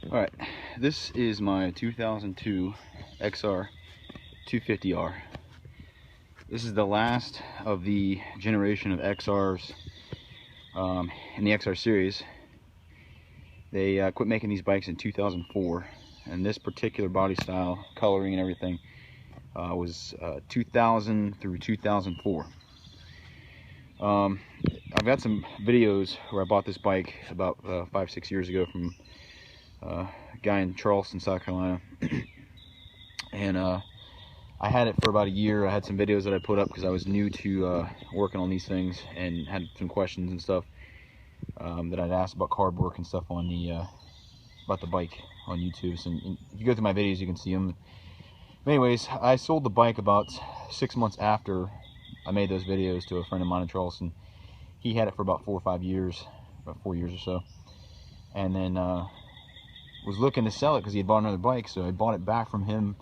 Alright, this is my 2002 XR250R. This is the last of the generation of XRs in the XR series. They quit making these bikes in 2004, and this particular body style, coloring and everything, was 2000 through 2004. I've got some videos where I bought this bike about 5-6 years ago from a guy in Charleston, South Carolina. And I had it for about a year. I had some videos that I put up because I was new to working on these things and had some questions and stuff that I'd asked about carb work and stuff on the about the bike on YouTube. So if you go through my videos, you can see them. But anyways, I sold the bike about 6 months after I made those videos to a friend of mine in Charleston. He had it for about 4 or 5 years, about 4 years or so, and then was looking to sell it because he had bought another bike. So I bought it back from him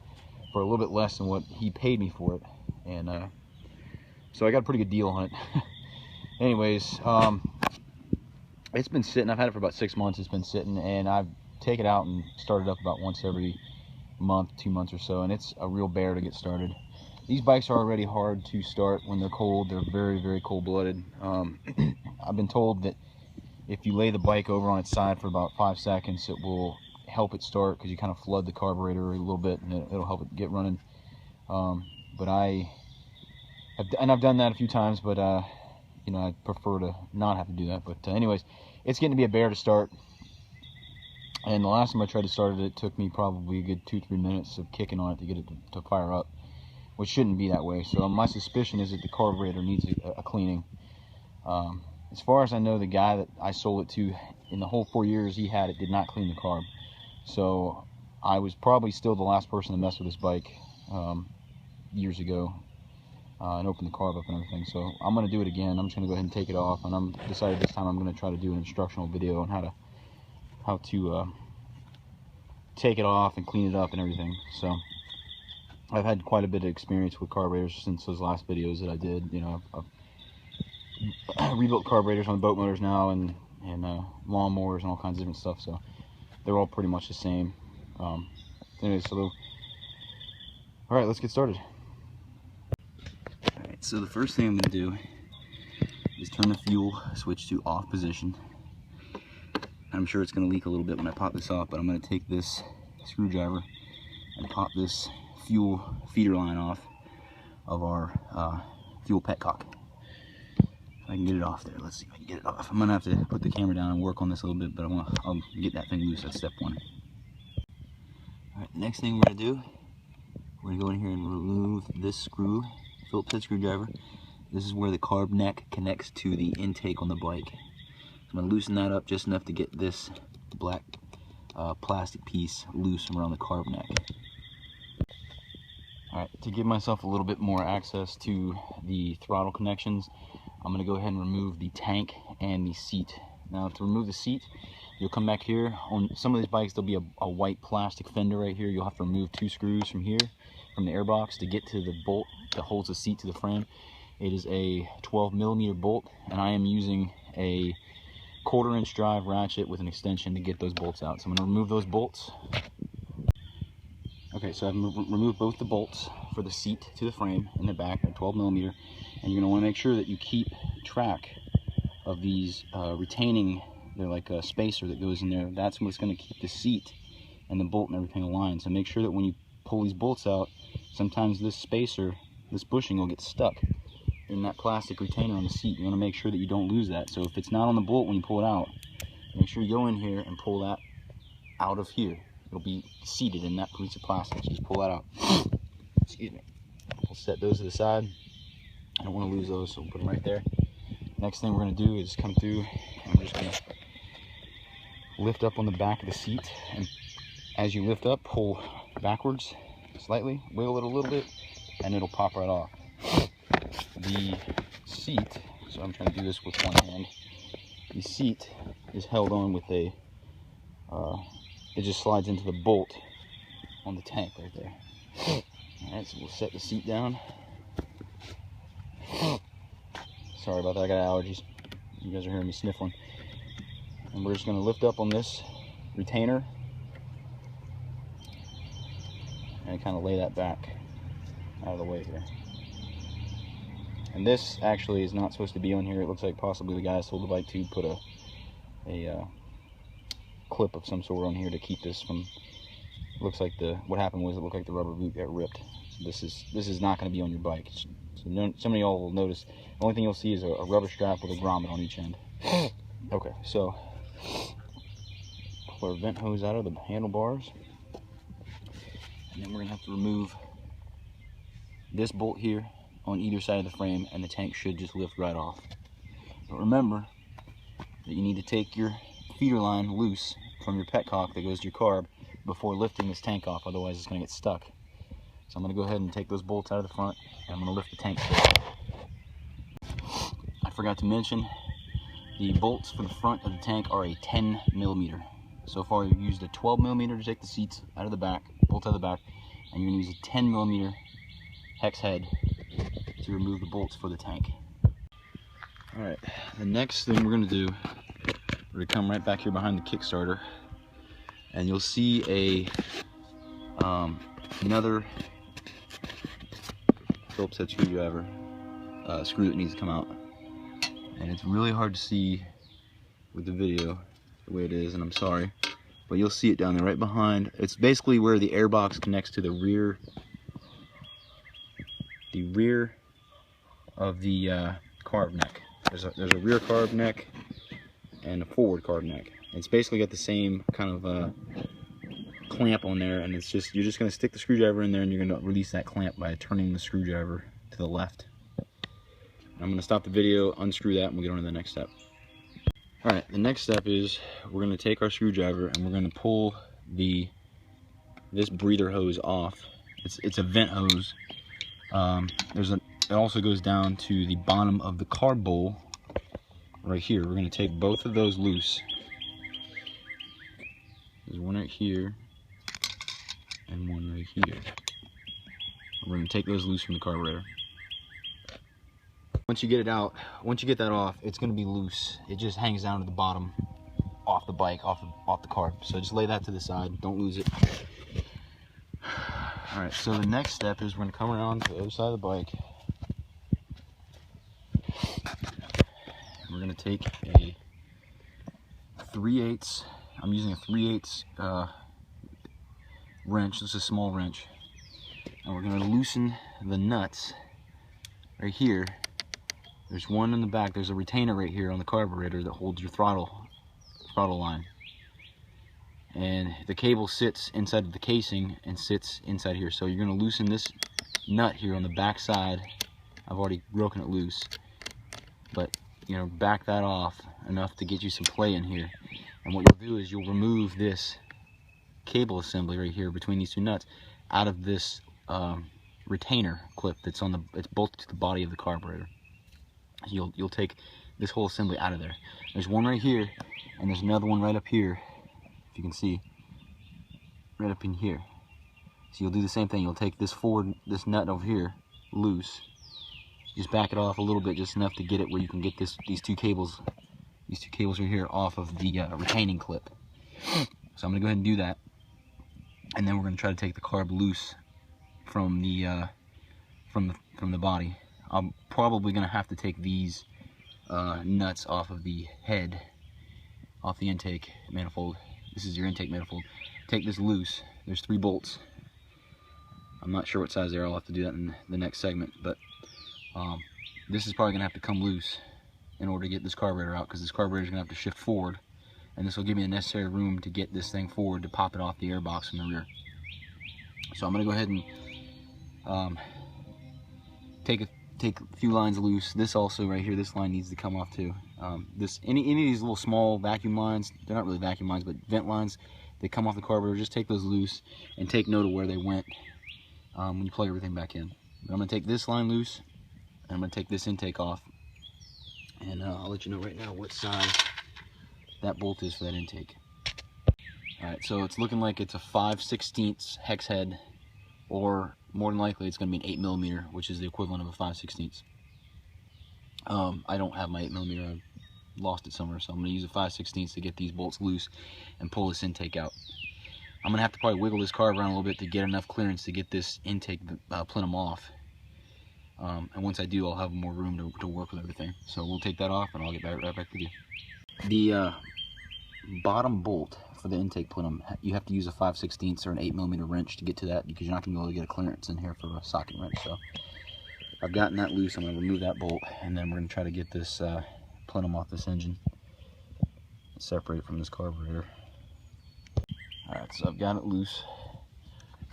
for a little bit less than what he paid me for it, and so I got a pretty good deal on it. Anyways, it's been sitting. I've had it for about 6 months. It's been sitting, and I've taken it out and started up about once every month, 2 months or so, and it's a real bear to get started. These bikes are already hard to start when they're cold. They're very, very cold-blooded. I've been told that if you lay the bike over on its side for about 5 seconds, it will help it start because you kind of flood the carburetor a little bit, and it'll help it get running. But I've done that a few times, but you know, I prefer to not have to do that. But anyways, it's getting to be a bear to start. And the last time I tried to start it, it took me probably a good 2-3 minutes of kicking on it to get it to fire up, which shouldn't be that way. So my suspicion is that the carburetor needs a cleaning. As far as I know, the guy that I sold it to, in the whole 4 years he had it, did not clean the carb. So I was probably still the last person to mess with this bike years ago and open the carb up and everything. So I'm going to do it again. I'm just going to go ahead and take it off, and I'm decided this time I'm going to try to do an instructional video on how to take it off and clean it up and everything. So I've had quite a bit of experience with carburetors since those last videos that I did. You know, I've rebuilt carburetors on boat motors now, and lawnmowers and all kinds of different stuff. So they're all pretty much the same. Anyway, all right, let's get started. All right, so the first thing I'm going to do is turn the fuel switch to off position. I'm sure it's going to leak a little bit when I pop this off, but I'm going to take this screwdriver and pop this fuel feeder line off of our fuel petcock. If I can get it off there. Let's see if I can get it off. I'm going to have to put the camera down and work on this a little bit, but I'll get that thing loose. That's step one. Alright, next thing we're going to do, we're going to go in here and remove this screw, Phillips head screwdriver. This is where the carb neck connects to the intake on the bike. So I'm going to loosen that up just enough to get this black plastic piece loose around the carb neck. Alright, to give myself a little bit more access to the throttle connections, I'm going to go ahead and remove the tank and the seat. Now, to remove the seat, you'll come back here. On some of these bikes, there'll be a white plastic fender right here. You'll have to remove 2 screws from here, from the airbox, to get to the bolt that holds the seat to the frame. It is a 12mm bolt, and I am using a 1/4-inch drive ratchet with an extension to get those bolts out. So I'm going to remove those bolts. Okay, so I've removed both the bolts for the seat to the frame in the back at 12mm, and you're going to want to make sure that you keep track of these retaining. They're like a spacer that goes in there. That's what's going to keep the seat and the bolt and everything aligned. So make sure that when you pull these bolts out, sometimes this spacer, this bushing, will get stuck in that plastic retainer on the seat. You want to make sure that you don't lose that. So if it's not on the bolt when you pull it out, make sure you go in here and pull that out of here. It'll be seated in that piece of plastic. So just pull that out. Excuse me. We'll set those to the side. I don't want to lose those, so we'll put them right there. Next thing we're going to do is come through, and we're just going to lift up on the back of the seat. And as you lift up, pull backwards slightly, wiggle it a little bit, and it'll pop right off. The seat, so I'm trying to do this with one hand. The seat is held on with a it just slides into the bolt on the tank right there. Alright, so we'll set the seat down. Sorry about that, I got allergies. You guys are hearing me sniffling. And we're just going to lift up on this retainer and kind of lay that back out of the way here. And this actually is not supposed to be on here. It looks like possibly the guy sold the bike to put a clip of some sort on here to keep this from. Looks like what happened was it looked like the rubber boot got ripped. So this is not going to be on your bike. So some of y'all will notice the only thing you'll see is a rubber strap with a grommet on each end. Okay, so pull our vent hose out of the handlebars, and then we're gonna have to remove this bolt here on either side of the frame, and the tank should just lift right off. But remember that you need to take your feeder line loose from your petcock that goes to your carb before lifting this tank off, otherwise it's going to get stuck. So I'm going to go ahead and take those bolts out of the front, and I'm going to lift the tank forward. I forgot to mention, the bolts for the front of the tank are a 10 millimeter. So far you've used a 12 millimeter to take the seats out of the back, bolts out of the back, and you're going to use a 10 millimeter hex head to remove the bolts for the tank. Alright, the next thing we're going to do, we're going to come right back here behind the Kickstarter, and you'll see another Phillips head screwdriver screw that needs to come out. And it's really hard to see with the video the way it is, and I'm sorry, but you'll see it down there right behind. It's basically where the airbox connects to the rear of the carb neck. There's a rear carb neck and a forward carb neck. It's basically got the same kind of clamp on there, and it's just, you're just going to stick the screwdriver in there, and you're going to release that clamp by turning the screwdriver to the left. I'm going to stop the video, unscrew that, and we'll get on to the next step. Alright, the next step is we're going to take our screwdriver and we're going to pull this breather hose off. It's a vent hose. It also goes down to the bottom of the carb bowl right here. We're going to take both of those loose. There's one right here and one right here. We're going to take those loose from the carburetor. Once you get it out, once you get that off, it's going to be loose. It just hangs down to the bottom, off the bike, off the carb. So just lay that to the side. Don't lose it. All right. So the next step is we're going to come around to the other side of the bike. We're going to take a 3/8. I'm using a 3/8 wrench. This is a small wrench, and we're going to loosen the nuts right here. There's one in the back. There's a retainer right here on the carburetor that holds your throttle line, and the cable sits inside of the casing and sits inside here. So you're going to loosen this nut here on the back side. I've already broken it loose, but you know, back that off enough to get you some play in here. And what you'll do is you'll remove this cable assembly right here between these two nuts out of this retainer clip that's it's bolted to the body of the carburetor. You'll take this whole assembly out of there. There's one right here, and there's another one right up here, if you can see, right up in here. So you'll do the same thing. You'll take this this nut over here loose, just back it off a little bit, just enough to get it where you can get these two cables right here off of the retaining clip. So I'm gonna go ahead and do that, and then we're gonna try to take the carb loose from the body. I'm probably gonna have to take these nuts off of the head, off the intake manifold. This is your intake manifold. Take this loose. There's 3 bolts. I'm not sure what size they are. I'll have to do that in the next segment, but this is probably gonna have to come loose in order to get this carburetor out, because this carburetor is gonna have to shift forward, and this will give me the necessary room to get this thing forward to pop it off the airbox from the rear. So I'm gonna go ahead and take a few lines loose. This also right here, this line needs to come off too. Any of these little small vacuum lines, they're not really vacuum lines, but vent lines, they come off the carburetor. Just take those loose and take note of where they went when you plug everything back in. But I'm gonna take this line loose, and I'm gonna take this intake off, and I'll let you know right now what size that bolt is for that intake. Alright, so it's looking like it's a 5/16 hex head, or more than likely it's going to be an 8 millimeter, which is the equivalent of a 5/16. I don't have my 8 millimeter. I lost it somewhere, so I'm going to use a 5/16 to get these bolts loose and pull this intake out. I'm gonna have to probably wiggle this carb around a little bit to get enough clearance to get this intake plenum off. And once I do, I'll have more room to work with everything. So we'll take that off and I'll get right back with you. The bottom bolt for the intake plenum, you have to use a 5/16 or an 8mm wrench to get to that, because you're not going to be able to get a clearance in here for a socket wrench. So I've gotten that loose. I'm going to remove that bolt, and then we're going to try to get this plenum off this engine, separate it from this carburetor. Alright, so I've got it loose,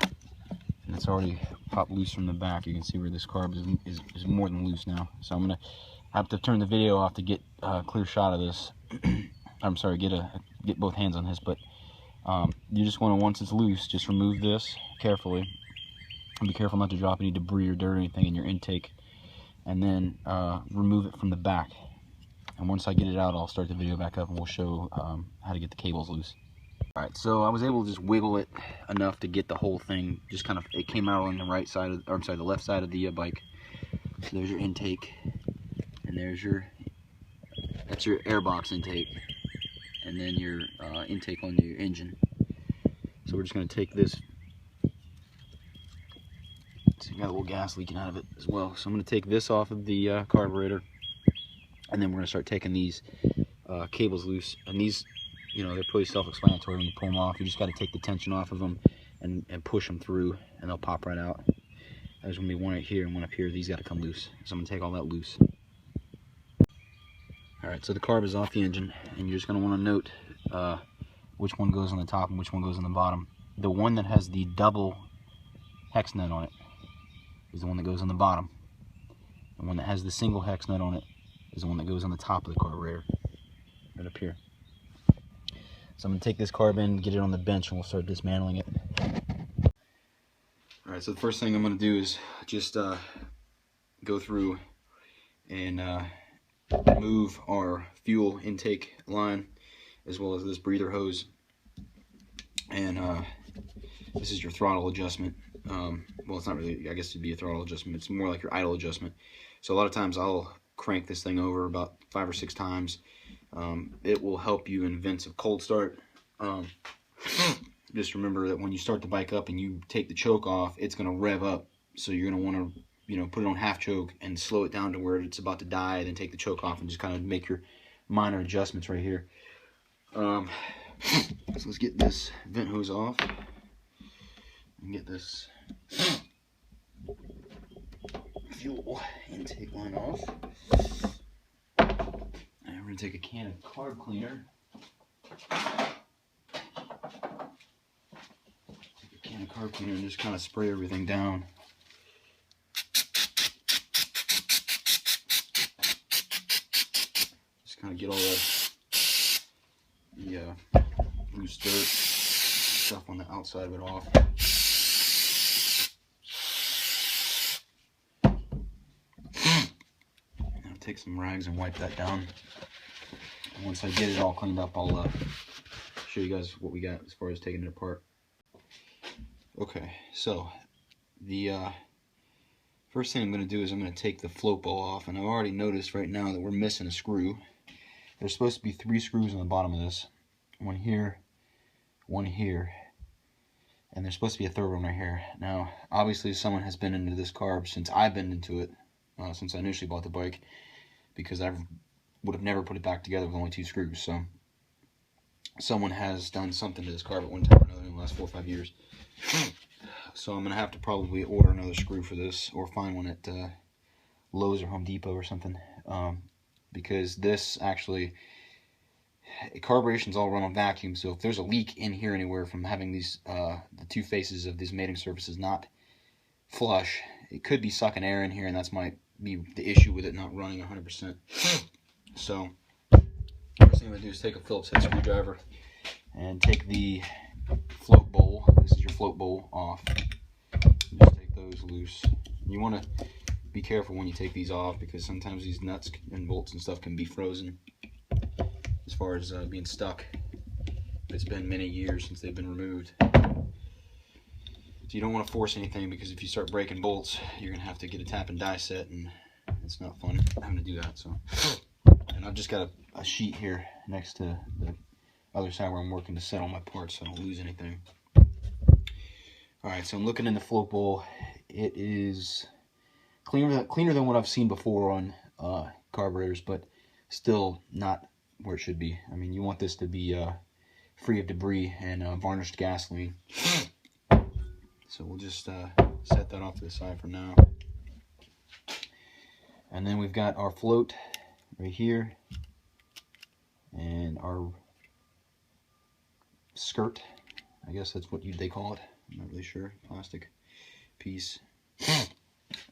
and it's already popped loose from the back. You can see where this carb is more than loose now. So I'm going to have to turn the video off to get a clear shot of this. I'm sorry, get both hands on this, but you just want to, once it's loose, just remove this carefully, and be careful not to drop any debris or dirt or anything in your intake, and then remove it from the back. And once I get it out, I'll start the video back up and we'll show how to get the cables loose. Alright, so I was able to just wiggle it enough to get the whole thing, just kind of, it came out on the right side of, or I'm sorry, the left side of the bike. So there's your intake, and there's that's your airbox intake, and then your intake on your engine. So we're just going to take this. So you got a little gas leaking out of it as well. So I'm going to take this off of the carburetor, and then we're going to start taking these cables loose. And these, you know, they're pretty self-explanatory when you pull them off. You just got to take the tension off of them and push them through, and they'll pop right out. There's going to be one right here and one up here. These got to come loose. So I'm going to take all that loose. Alright, so the carb is off the engine, and you're just going to want to note which one goes on the top and which one goes on the bottom. The one that has the double hex nut on it is the one that goes on the bottom. The one that has the single hex nut on it is the one that goes on the top of the carburetor, right up here. So I'm going to take this carb in, get it on the bench, and we'll start dismantling it. Alright, so the first thing I'm going to do is just go through and remove our fuel intake line, as well as this breather hose, and this is your throttle adjustment. Well, it's not really, I guess it'd be a throttle adjustment, it's more like your idle adjustment. So a lot of times I'll crank this thing over about 5 or 6 times. It will help you in events of cold start. Just remember that when you start the bike up and you take the choke off, it's going to rev up, so you're going to want to, you know, put it on half choke and slow it down to where it's about to die, then take the choke off and just kind of make your minor adjustments right here. So let's get this vent hose off and get this fuel intake line off. And we're going to take a can of carb cleaner. Take a can of carb cleaner and just kind of spray everything down. Kind of get all the loose dirt stuff on the outside of it off. Now take some rags and wipe that down. And once I get it all cleaned up, I'll show you guys what we got as far as taking it apart. Okay, so the first thing I'm going to do is I'm going to take the float bowl off, and I've already noticed right now that we're missing a screw. There's supposed to be 3 screws on the bottom of this. One here, and there's supposed to be a third one right here. Now, obviously someone has been into this carb since I've been into it, since I initially bought the bike, because I would have never put it back together with only 2 screws. So someone has done something to this carb at one time or another in the last 4 or 5 years. So I'm going to have to probably order another screw for this, or find one at Lowe's or Home Depot or something. Because this actually, carburetion's all run on vacuum, so if there's a leak in here anywhere from having these the 2 faces of these mating surfaces not flush, it could be sucking air in here, and that's might be the issue with it not running 100%. So first thing I'm going to do is take a Phillips head screwdriver and take the float bowl, this is your float bowl, off. Just take those loose. You want to be careful when you take these off, because sometimes these nuts and bolts and stuff can be frozen as far as being stuck. It's been many years since they've been removed. So you don't want to force anything, because if you start breaking bolts, you're going to have to get a tap and die set, and it's not fun having to do that. So, and I've just got a sheet here next to the other side where I'm working to set all my parts so I don't lose anything. Alright, so I'm looking in the float bowl. It is cleaner than what I've seen before on carburetors, but still not where it should be. I mean, you want this to be free of debris and varnished gasoline. So we'll just set that off to the side for now. And then we've got our float right here, and our skirt, I guess that's what they call it. I'm not really sure. Plastic piece.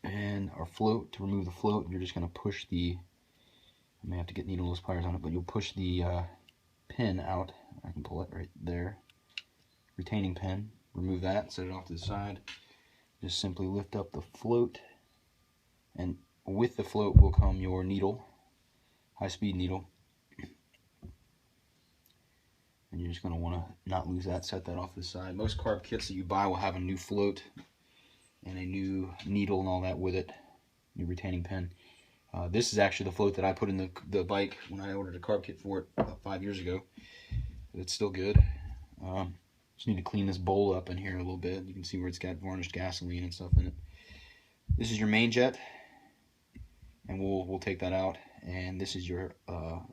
And our float. To remove the float, you're just going to push the, I may have to get needleless pliers on it, but you'll push the pin out. I can pull it right there. Retaining pin. Remove that, set it off to the side. Just simply lift up the float, and with the float will come your needle, high-speed needle. And you're just going to want to not lose that, set that off to the side. Most carb kits that you buy will have a new float and a new needle and all that with it, new retaining pin. This is actually the float that I put in the bike when I ordered a carb kit for it about 5 years ago. It's still good. Just need to clean this bowl up in here a little bit. You can see where it's got varnished gasoline and stuff in it. This is your main jet, and we'll take that out. And this is your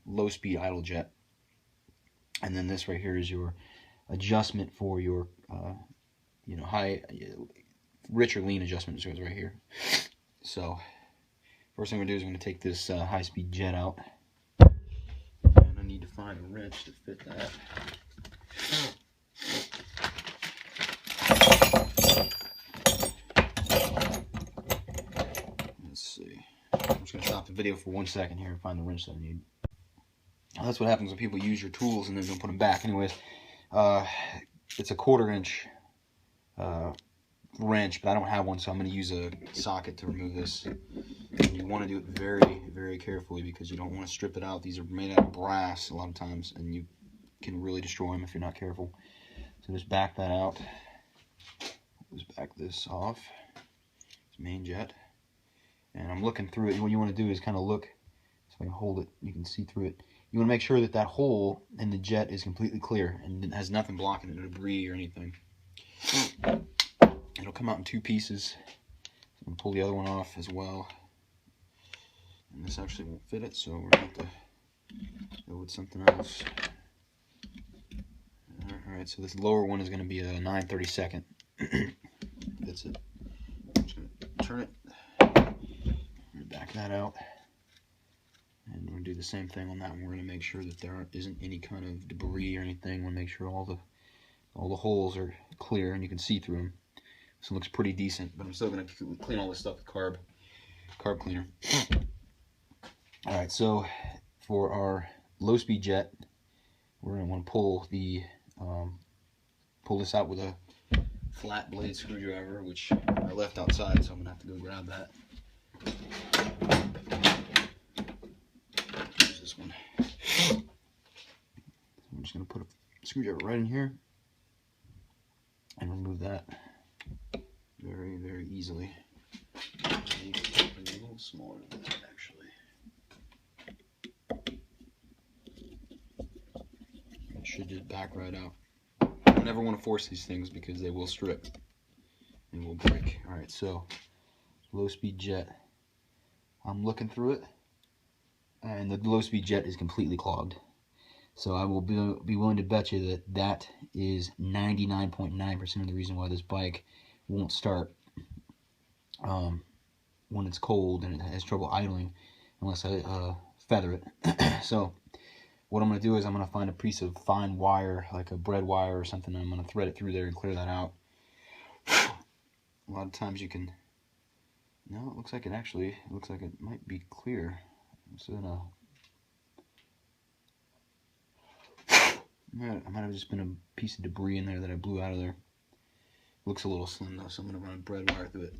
low-speed idle jet. And then this right here is your adjustment for your high, rich or lean adjustment. Goes right here. So first thing we're going to do is I'm going to take this high-speed jet out, and I need to find a wrench to fit that. Let's see. I'm just going to stop the video for 1 second here and find the wrench that I need. That's what happens when people use your tools and then don't put them back. Anyways, it's a 1/4 inch wrench, but I don't have one, so I'm going to use a socket to remove this. And you want to do it very, very carefully because you don't want to strip it out. These are made out of brass a lot of times, and you can really destroy them if you're not careful. So just back that out. Just back this off. It's main jet. And I'm looking through it. What you want to do is kind of look, so I can hold it, you can see through it. You want to make sure that that hole in the jet is completely clear and it has nothing blocking it, no debris or anything. It'll come out in 2 pieces. So I'm going to pull the other one off as well. And this actually won't fit it, so we're going to have to go with something else. Alright, so this lower one is going to be a 9/32. That's it. I'm just going to turn it. Back that out. And we're going to do the same thing on that one. We're going to make sure that there isn't any kind of debris or anything. We'll make sure all the holes are clear and you can see through them. So it looks pretty decent, but I'm still going to clean all this stuff with carb cleaner. Alright, so for our low-speed jet, we're going to want to pull this out with a flat blade screwdriver, which I left outside, so I'm going to have to go grab that. Here's this one. I'm just going to put a screwdriver right in here and remove that very, very easily. A little smaller than that, actually. It should just back right out. You never want to force these things because they will strip and will break. Alright, so low-speed jet. I'm looking through it, and the low-speed jet is completely clogged. So I will be willing to bet you that that is 99.9% of the reason why this bike won't start when it's cold and it has trouble idling unless I feather it. So what I'm going to do is I'm going to find a piece of fine wire, like a bread wire or something, and I'm going to thread it through there and clear that out. A lot of times you can... No, it looks like it might be clear. So I might have just been a piece of debris in there that I blew out of there. Looks a little slim though, so I'm going to run a bread wire through it.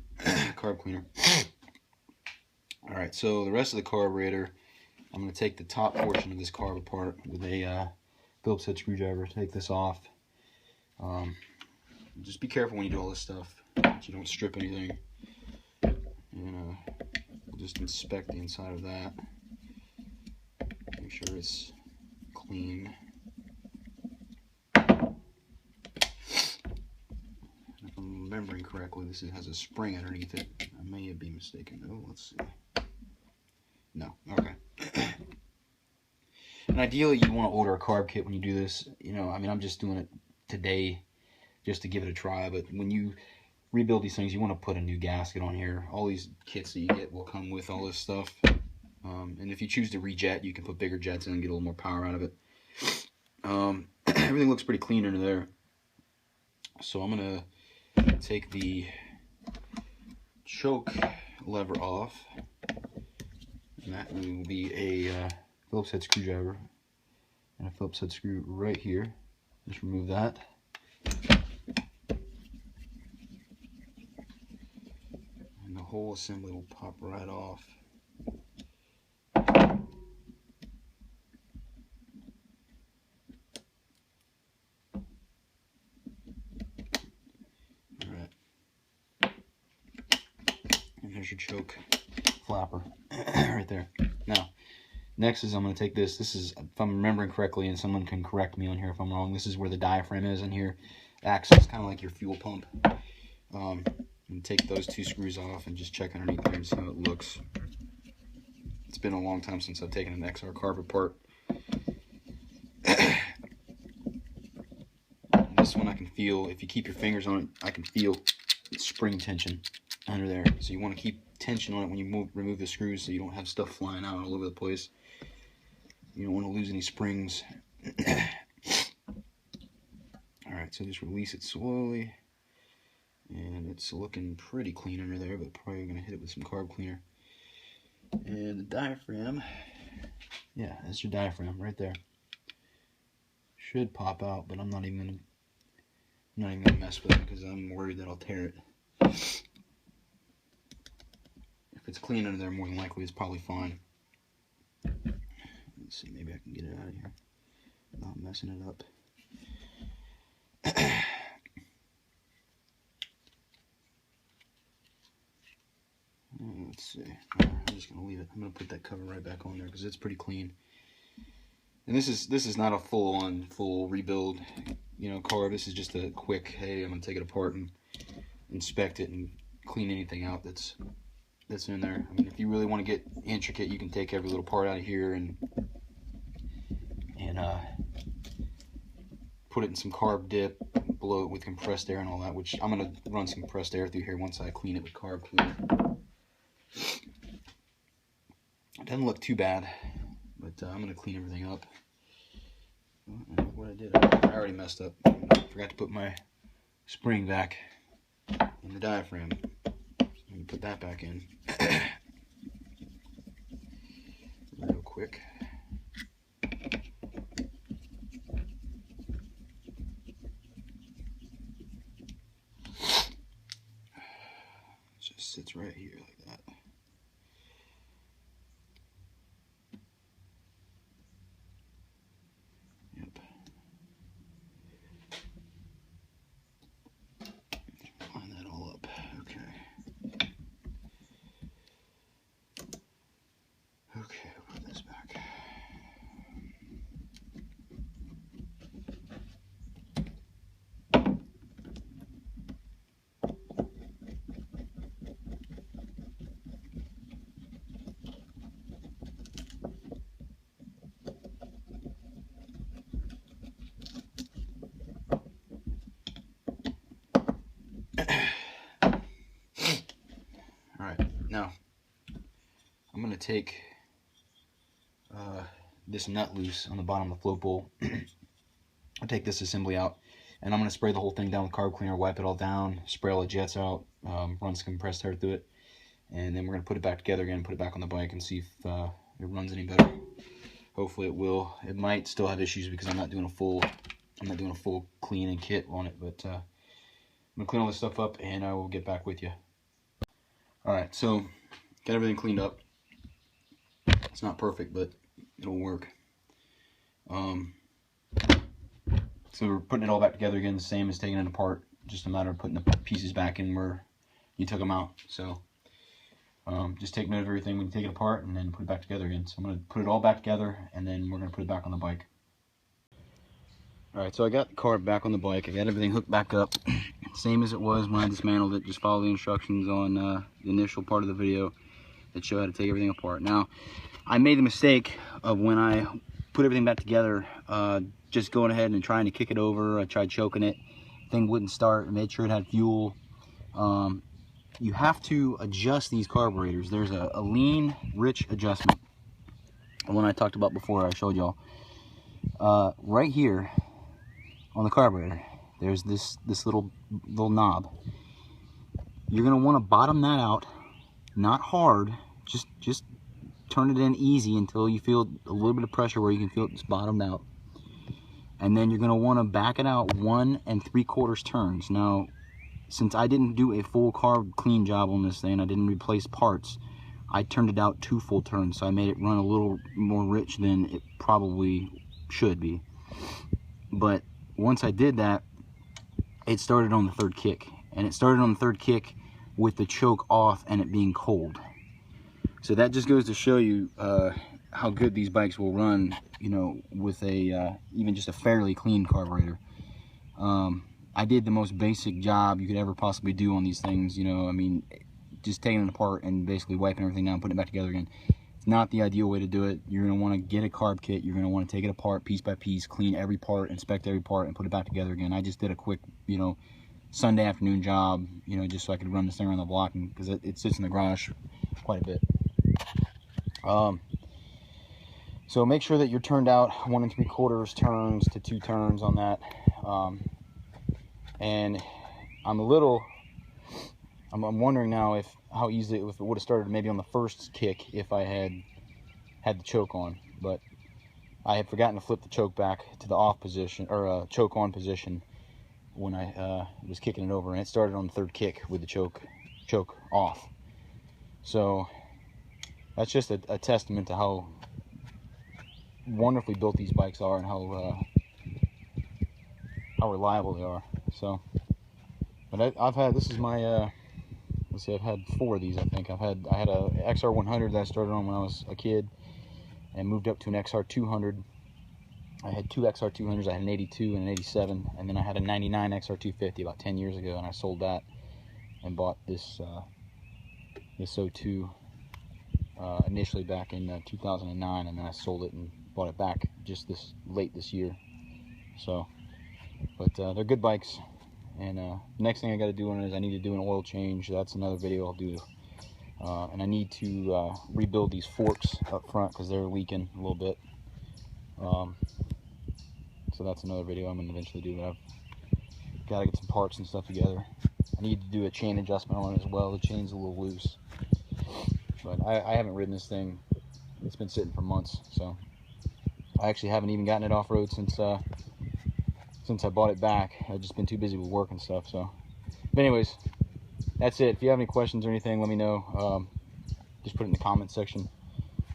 Carb cleaner. Alright, so the rest of the carburetor, I'm going to take the top portion of this carb apart with a Phillips head screwdriver. Take this off. Just be careful when you do all this stuff, that you don't strip anything. And we'll just inspect the inside of that. Make sure it's clean. From remembering correctly, this has a spring underneath it. I may be mistaken though. Let's see. No, okay. And ideally, you want to order a carb kit when you do this. You know, I mean, I'm just doing it today just to give it a try. But when you rebuild these things, you want to put a new gasket on here. All these kits that you get will come with all this stuff. And if you choose to rejet, you can put bigger jets in and get a little more power out of it. Everything looks pretty clean under there. So I'm going to take the choke lever off. And that will be a Phillips head screwdriver. And a Phillips head screw right here. Just remove that. And the whole assembly will pop right off. There's your choke flapper right there. Now, next is I'm going to take this. This is, if I'm remembering correctly, and someone can correct me on here if I'm wrong, this is where the diaphragm is in here. It acts as kind of like your fuel pump. And take those two screws off and just check underneath there and see how it looks. It's been a long time since I've taken an XR Carb apart. This one I can feel, if you keep your fingers on it, I can feel spring tension under there. So you want to keep tension on it when you remove the screws so you don't have stuff flying out all over the place. You don't want to lose any springs. Alright, so just release it slowly. And it's looking pretty clean under there, but probably going to hit it with some carb cleaner. And the diaphragm, yeah, that's your diaphragm right there. Should pop out, but I'm not even gonna mess with it because I'm worried that I'll tear it. If it's clean under there, more than likely it's probably fine. Let's see, maybe I can get it out of here without messing it up. Let's see. I'm just gonna leave it. I'm gonna put that cover right back on there because it's pretty clean. And this is not a full rebuild, you know, carb. This is just a quick, hey, I'm gonna take it apart and inspect it and clean anything out that's in there. I mean, if you really want to get intricate, you can take every little part out of here and put it in some carb dip, blow it with compressed air and all that, which I'm gonna run some compressed air through here once I clean it with carb cleaner. It doesn't look too bad, but I'm gonna clean everything up. What I did, I already messed up. I forgot to put my spring back in the diaphragm. Let me put that back in real quick. It just sits right here like that. Yep. Line that all up. Okay. Okay, I'll put this back. Alright, now I'm going to take this nut loose on the bottom of the float bowl. I'll take this assembly out and I'm going to spray the whole thing down with carb cleaner, wipe it all down, spray all the jets out, run some compressed air through it, and then we're going to put it back together again, put it back on the bike and see if it runs any better. Hopefully it will. It might still have issues because I'm not doing a full clean and kit on it, but I'm going to clean all this stuff up and I will get back with you. Alright, so got everything cleaned up. It's not perfect, but it'll work. So we're putting it all back together again, the same as taking it apart. Just a matter of putting the pieces back in where you took them out. So just take note of everything when you take it apart and then put it back together again. So I'm going to put it all back together and then we're going to put it back on the bike. Alright, so I got the carb back on the bike. I got everything hooked back up. same as it was when I dismantled it. Just follow the instructions on the initial part of the video that show how to take everything apart. Now, I made the mistake of when I put everything back together, just going ahead and trying to kick it over. I tried choking it, thing wouldn't start. I made sure it had fuel. You have to adjust these carburetors. There's a lean rich adjustment, one I talked about before. I showed y'all right here on the carburetor. There's this little knob. You're gonna want to bottom that out, not hard. Just turn it in easy until you feel a little bit of pressure where you can feel it's bottomed out. And then you're gonna want to back it out 1 3/4 turns. Now, since I didn't do a full carb clean job on this thing, I didn't replace parts, I turned it out 2 full turns, so I made it run a little more rich than it probably should be. But once I did that, it started on the 3rd kick, and it started on the 3rd kick with the choke off and it being cold. So that just goes to show you how good these bikes will run, you know, with a even just a fairly clean carburetor. I did the most basic job you could ever possibly do on these things, you know. I mean, just taking it apart and basically wiping everything down, putting it back together again. It's not the ideal way to do it. You're going to want to get a carb kit. You're going to want to take it apart piece by piece, clean every part, inspect every part, and put it back together again. I just did a quick, you know, Sunday afternoon job, you know, just so I could run this thing around the block, because it sits in the garage quite a bit. So make sure that you're turned out 1 3/4 turns to 2 turns on that. And I'm wondering now how easily if it would have started maybe on the 1st kick if I had the choke on, but I had forgotten to flip the choke back to the off position, or choke on position, when I was kicking it over, and it started on the 3rd kick with the choke off. So that's just a testament to how wonderfully built these bikes are and how reliable they are. So, but I've had, this is my let's see, I've had 4 of these. I think I had a XR100 that I started on when I was a kid, and moved up to an XR200. I had 2 XR200s. I had an 82 and an 87, and then I had a 99 XR250 about 10 years ago, and I sold that and bought this this 02 initially back in 2009, and then I sold it and bought it back just late this year. So, but they're good bikes. And next thing I got to do on it is I need to do an oil change. That's another video I'll do. And I need to rebuild these forks up front because they're leaking a little bit. So that's another video I'm going to eventually do. But I've got to get some parts and stuff together. I need to do a chain adjustment on it as well. The chain's a little loose. But I haven't ridden this thing. It's been sitting for months. So I actually haven't even gotten it off-road since I bought it back. I've just been too busy with work and stuff. So, but anyways, that's it. If you have any questions or anything, let me know. Just put it in the comments section,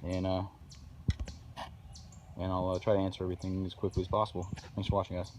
and I'll try to answer everything as quickly as possible. Thanks for watching, guys.